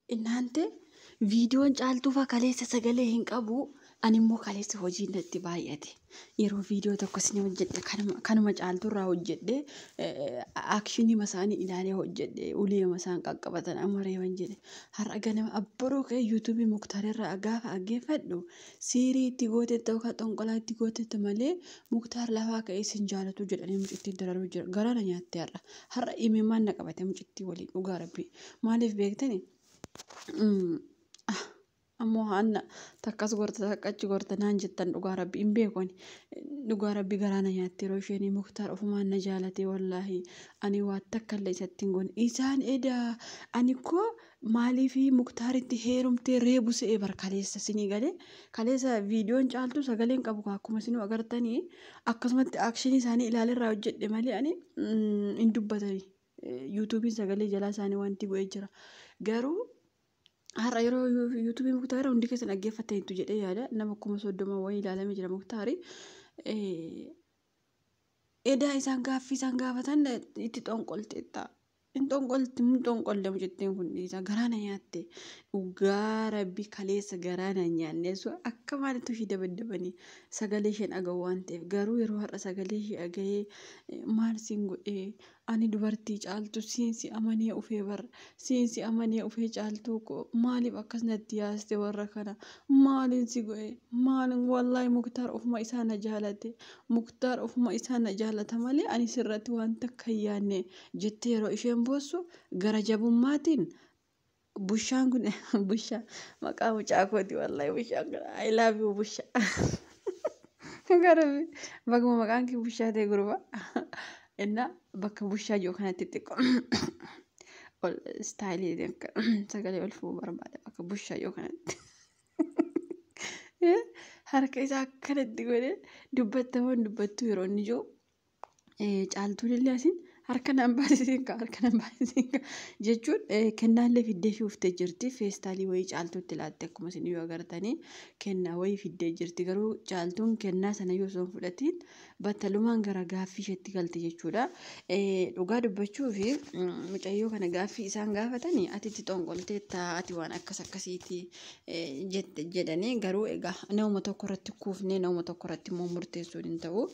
Inaante viidiyoon caaltuufa kaleessa sagalee hin qabu. Ani immoo kaleessa hojiin natti baay'ate. Yeroo viidiyoo tokko isin hojjedhe kanuma caaltuurraa hojjedhe aakshinii masaanii ilaalee hojjedhe ulee masaan qaqqabatan amma reeban jedhe. Har'a ganama abboroo ka'ee yuutuubii Muktaarirraa gaafa dhaggeeffadhu siirii itti gooteetta yookaan xonqolaa itti gooteetta malee Muktaar lafaa ka'ee isin jaalatu jedhanii mucittiin dararuu jira. Garaana nyaatte har'a. Har'a imimmaan na qabate mucittii waliin dhugaa rabbii. Maaliif beektani? Ammoo haana takkas gorta takkachi gorta naan jettan dhugaa rabbii hin beekoni. Dhugaa rabbii garaana nyaatte yeroo isheen Muktaar ofumaan na jaalate wallaahi ani waa takka illee isatti hin goone. Isaan edaa ani koo maaliif Muktaaritti heerumtee reebu se'ee bar kaleessa sinii galee kaleessa viidiyoon caaltu sagaleen qabu akkuma isin agartanii akkasumatti aakshinii isaanii ilaalerraa hojjedhe malee ani hin dubbatani. Yuutuubiin sagalee jalaa isaanii wanti bu'ee jira. Garuu har'a yeroo yuutuubii Muktaaraa hundi keessan dhaggeeffataniitu jedhee yaada. Nama 30,000 wayii ilaalamee jira Muktaarii. Edaa isaan gaaffii isaan gaafatan itti xonqolteetta. Hin xonqolle mucittiin kun dhiisa garaana nyaatte. Dhugaa rabbii kaleessa garaana nyaanne akka maalitti ishee dabaddabanii sagalee isheen dhaga'u waan ta'eef garuu yeroo har'a sagalee ishee dhaga'ee maal siin godhee ani dubartii caaltu siinsi amanee ufee barra siinsi amanee ufee caaltuu maaliif akkas natti yaaste warra kana maaliin si godhee maalin wallaahi Muktaar ofuma isaa na jaalate Muktaar ofuma isaa na jaalata malee ani sirratti waan takka hin yaadne jettee yeroo isheen boossu gara jabummaatiin bushaan kun bushaa maqaa mucaa kooti wallaahi bushaan kun I love you bushaa garabi bakka maqaan kee bushaa ta'e gurba inna bakka bushaa jiru kanatti xiqqoo istaayilii sagalee ol fuudhuu barbaada bakka bushaa jiru kanatti harka isaa akkanatti godhee dubbattamoon dubbattuu yeroo inni jiru caaltuun illee asiin harka nan baasisiin jechuun kennaallee fiddee fi uftee jirti feestaalii wayii caaltuutti laatte akkuma isin yoo agartanii kennaa wayii fiddee jirti garuu caaltuun kennaa sana yoo osoo fudhatiin battalumaan gara gaaffii isheetti galte jechuudha. Dhugaa dubbachuu fi mucayyoo kana gaaffii isaan gaafatanii atitti xonqolteetta ati waan akkas akkasiiti jedhanii garuu egaa nama tokko irratti kuufnee nama tokko irratti immoo murteessuun hin ta'u.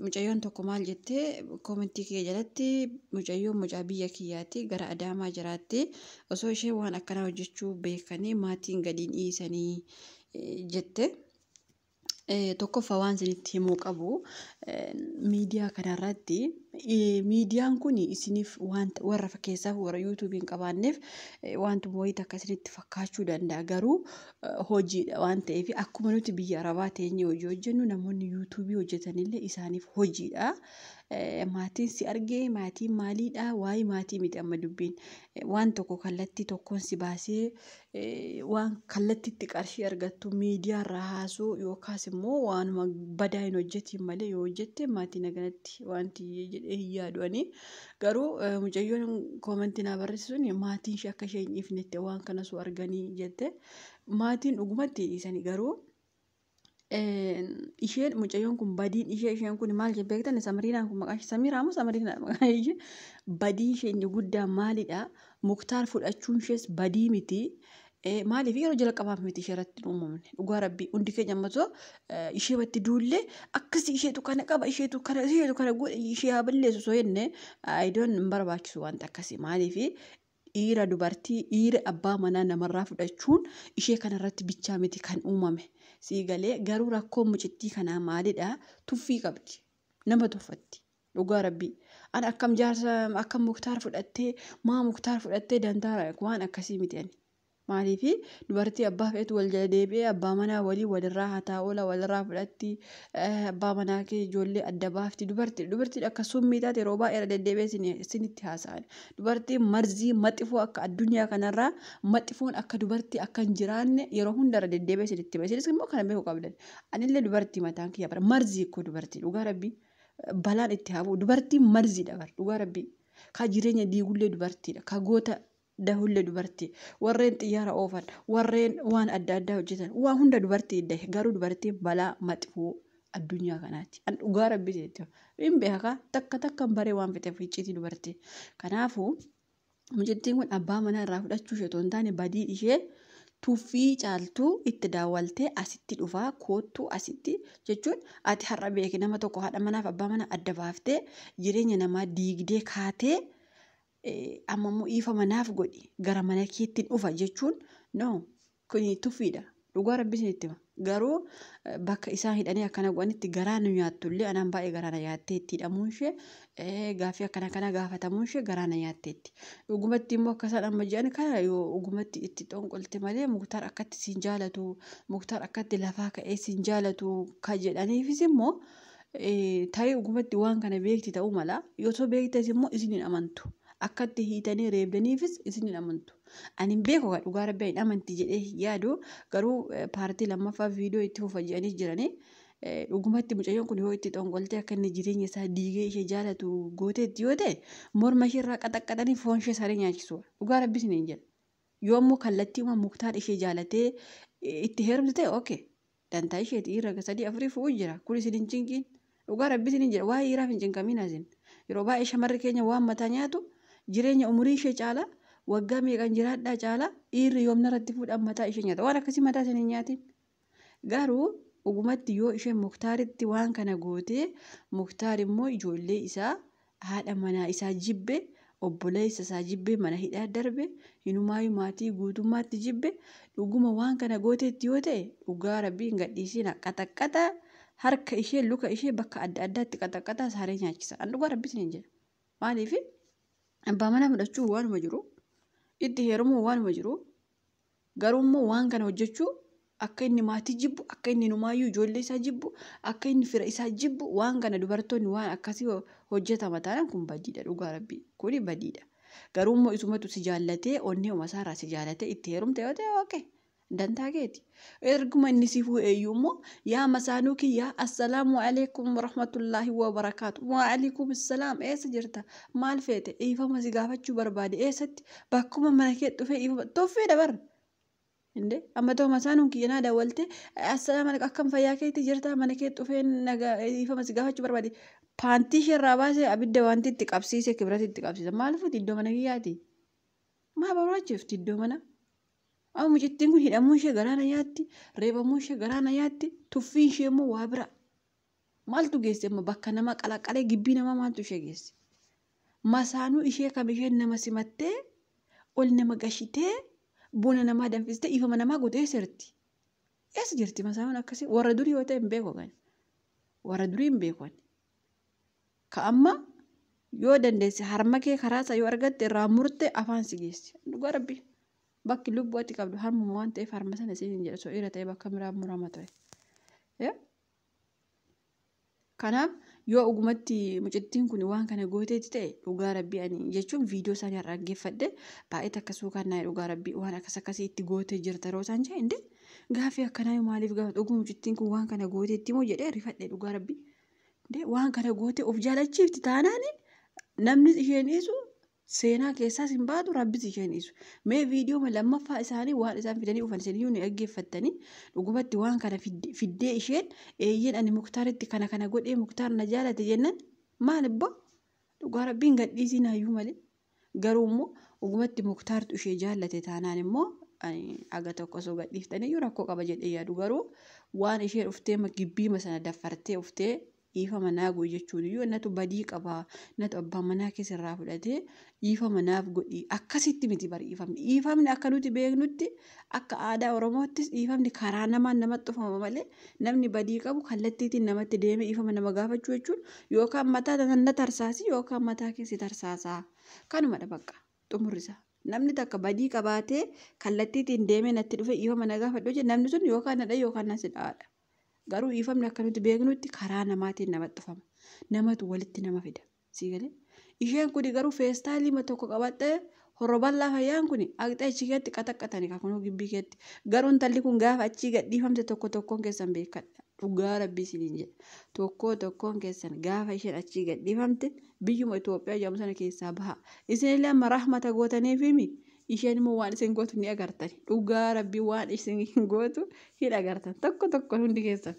Mucayyoon tokko maal jettee koomentii kee jalatti mucayyoon mucaa biyya kiyyaatti gara Adaamaa jiraatti osoo ishee waan akkanaa hojjechuu beekanii maatiin gadiin dhiisanii jette. Tokkoffaa waan isinitti himuu qabu miidiyaa kanarratti miidiyaan kun isiniif wanta warra fakkeessaaf warra yuutuubiin qabaanneef wanti wayii takka isinitti fakkaachuu danda'a garuu hojiidha waan ta'eef akkuma nuti biyya arabaa teenyee hojii hojjennu namoonni yuutuubii hojjetanillee isaaniif hojiidha. Maatiin si argee maatiin maaliidha waa'ee maatii miti amma dubbiin waan tokko kallattii tokkoon si baasee waan kallattiitti qarshii argattu miidiyaa irraa haasuu yookaas immoo waanuma badaa hin hojjetiin malee yoo hojjette maatii naganatti wanti jedhee hin yaadu'anii garuu mucayyoon koomentii naa barreessisuun maatiin ishee akka ishee hin dhiifnetti waan kana suu arganii jette maatiin dhugumatti dhiisanii garuu isheen mucayyoon kun badiin isheen kun maal jette beektan Samiriinaan kun maqaan ishee Samiraa moo Samiriinaa maqaan ishee badii ishee inni guddaan maalidha Muktaar fudhachuun ishees badii miti maaliif yeroo jalqabaaf miti ishee irratti uumamne dhugaa rabbii hundi keenya ammasoo ishee batti duullee akkasii isheetu kana qaba isheetu kana godhe ishee haa balleessu soo jenne ayidoon hin barbaachisu wanta akkasii maaliif dhiira dubartii dhiira abbaa manaa namarraa fudhachuun ishee kanarratti bichaa miti kan uumame. Siigalee garuu rakkoon mucittii kanaa maalidha tuffii qabdi nama tuffatti dhugaa rabbii ani akkam jaarsa akkam Muktaar fudhattee maa Muktaar fudhattee dantaara waan akkasii miti ani maaliif dubartii abbaa feetu wal jala deebi'ee abbaa manaa walii walirraa hataa oola walirraa fudhatti abbaa manaa kee ijoollee adda baafti dubartii akka summii taate yeroo baay'ee deddeebi'ee isinitti haasa'an dubartii marzii maxxifoo akka addunyaa kanarraa maxxifoon akka dubartii akka hin jiraanne yeroo hundarra deddeebi'ee isinitti hima isinis immoo kana beekuu qabdan anillee dubartii mataan kiyya bara marzii akkoo dubartii dhugaa rabbii balaan itti hafu dubartii marziidha bara dhugaa rabbii ka jireenya diigullee dubartiidha ka goota dahullee dubartii warreen xiyyaara oofan warreen waan adda addaa hojjetan waan hunda dubartii garuu dubartii balaa maxxifoo addunyaa kanaati an dhugaa rabbii jechuudha hin beekaa takka baree waan fiteef icciitii dubartii kanaafuu mucittiin kun abbaa manaa irraa fudhachuu ishee otoo hin taane badii ishee tuffii caaltuu itti daawwaltee asitti dhufaa koottuu asitti jechuun ati har'a beeki nama tokko haadha manaaf abbaa manaa adda baaftee jireenya namaa diigdee kaatee amma immoo ifa manaaf godhi gara mana keetti dhufa jechuun no kun tuffiidha. Dhugaa rabbi isinitti hima. Garuu bakka isaan hidhanii akkana godhanitti garaa nu nyaattullee anaan baay'ee garaa na nyaatteetti hidhamuun ishee gaaffii akkana gaafatamuun ishee garaa na nyaatteetti. Dhugumatti immoo akka isaan amma jedhan kana yoo dhugumatti itti xonqolte malee Muktaar akkatti siin jaalatu Muktaar akkatti lafaa ka'ee siin jaalatu kan jedhaniifis immoo tarii dhugumatti waan kana beekti ta'uu mala yoo beektes immoo isin hin amantu. Akkatti hiitanii reebdaniifis isin hin amantu. Ani beeku kan dhugaa rabbii hin amanti jedhee yaadu garuu paartii lammaffaa viidiyoo itti fufa jedhanii jiranii dhugumatti mucayyoon kun yoo itti xonqoltee akka inni jireenya isaa diigee ishee jaalatu gooteetti yoo ta'e morma ishee irraa qaxaqqatanii foon ishee saree nyaachisuu dhugaa rabbii isin hin jedha. Yoo immoo kallattiiwwan Muktaar ishee jaalatee itti heerumte ta'e ookee dantaa isheeti irra 3-4 fu'uu jira kun isin hin cinqiin dhugaa rabbii isin hin jedha waa hiiraaf hin cinqamiin asin yeroo baay'ee shamarri keenya waan mataa nyaatu jireenya umurii ishee caalaa waggaa meeqan jiraadhaa caalaa dhiirri yoomna irratti fuudhan mataa ishee nyaata waan akkasii mataa isheen hin nyaatin. Garuu dhugumatti yoo isheen Muktaaritti waan kana gootee Muktaar immoo ijoollee isaa haadha manaa isaa jibbe obboleessa isaa jibbe mana hidhaa darbe hinumaayyuu maatii guutummaatti jibbe dhuguma waan kana gooteetti yoo ta'e dhugaa rabbii hin gadhiisiin qaxaqqata harka ishee luka ishee bakka adda addaatti qaxaqqata saaree nyaachisa. An dhugaa rabbii isin jedha. Maaliif abbaa manaa fudhachuu waanuma jiru itti heerumuu waanuma jiru garuu immoo waan kana hojjechuu akka inni maatii jibbu akka inni numaayyuu ijoollee isaa jibbu akka inni fira isaa jibbu waan kana dubartoonni waan akkasii hojjetama taanaan kun badiidha dhugaa rabbii kuni badiidha. Garuu immoo isumatu si jaallatee onnee umasaarraa si jaallatee itti heerumte yoo ta'e ookee dantaa keeti. Erguma inni si fuudhe iyyuu immoo yaa masaanuu kiyyaa assalaamu alaikum warahmatullaahi wabarakaatu wa alaikum assalaam eessa jirta maal feete dhiifama si gaafachuu barbaade eessatti bakkuma mana kee dhufee dhiifama toffee dabar inde amma ta'u masaanuun kiyya naa daawwalte assalaam alaikum akkam fayyaa keetti jirta mana kee dhufee dhiifama si gaafachuu barbaade paantii isheerraa baasee abidda wanti itti qabsiise kibirati itti qabsiisa maal fuuti iddoo mana kiyyaati maa barbaachifti iddoo mana. Amma mucittiin kun hidhamuun ishee garaa na yaatti reebamuun ishee garaa na yaatti tuffiin ishee immoo waa bira maaltu geesse amma bakka nama qalaqalee gibbii namaa maaltu ishee geesse masaanuu ishee kam isheen nama simattee ol nama gashitee buna namaa danfistee ifama namaa gootee eessa jirti masaanuun akkasii warra durii yoo ta'e hin beeku kan warra durii hin beekan ka amma yoo dandeesse harma kee karaasa yoo argatte irraa murte afaan si geesse dhugaa rabbii. Bakki lubbuu ati qabdu harmuma waan ta'eef harma sana isin jedha soo irra ta'e bakka biraa murama ta'e. Kanaaf yoo dhugumatti mucittiin kun waan kana gooteetti ta'e dhugaa rabbii ani jechuun viidiyoo isaanii irraa dhaggeeffadhe baay'ee akkasuu kan naayee dhugaa rabbii waan akkasii itti gootee jirta yeroo isaan jedhe inde gaaffii akkanaa maaliif gaafa dhuguma mucittiin kun waan kana gooteetti moo jedhee rifadhe dhugaa rabbii waan kana gootee of jaalachiifti taanaan namni isheen dhiisu. Seenaa keessaas hin baatu rabbis isheen dhiisu. Mee viidiyoo lammaffaa isaanii waan isaan fidanii dhufan isin ni dhaggeeffattanii dhugumatti waan kana fiddee isheen eeyyeen ani Muktaaritti kana godhee Muktaar na jaalate jennan maal ibboo dhugaa rabbiin gadhiisiin hayyuu malee garuu immoo dhugumatti Muktaartu ishee jaallate taanaan immoo aga tokko osoo gadhiiftanii iyyuu rakkoo qaba jedhee yaadu garuu waan ishee dhuftee gibbii sana daffartee dhuftee dhiifama naa godhi jechuun iyyuu innatu badii qabaa innatu abbaan manaa keessa irraa fudhatee dhiifama naaf godhi akkasitti miti bari dhiifamni akka nuti beeknutti akka aadaa Oromoottis dhiifamni karaa namaan namatti dhufama malee namni badii qabu kallattiitiin namatti deemee dhiifama nama gaafachuu jechuun yookaan mataa na tarsaasi yookaan mataa keessi tarsaasaa kanumadha bakka xumurrisa. Namni takka badii qabaatee kallattiitiin deemee natti dhufe dhiifama na gaafadhu jedhe namni sun yookaan nadha yookaan nasi dhaadha. Garuu dhiifamni akka nuti beeknutti karaa namaatiin namatti dhufama. Namatu walitti nama fida. Siigalee isheen kun garuu feestaalii tokko qabattee horoballaa fayyaan kun aqxee achi keetti qaxaqqatanii kakunuu gibbii keetti. Garuu intalli kun gaafa achii gadhiifamte tokkoon keessan beekadha. Dhugaa rabbii isiniin jedha. Tokkoon keessan gaafa isheen achii gadhiifamte biyyuma Itoophiyaa jedhamu sana keessaa baha. Isinillee amma rahmata gootaniif himi. Isheen immoo waan isin gootu ni agartani. Dhugaa rabbii waan isin gootu hin agartan. Tokko hundi keessan.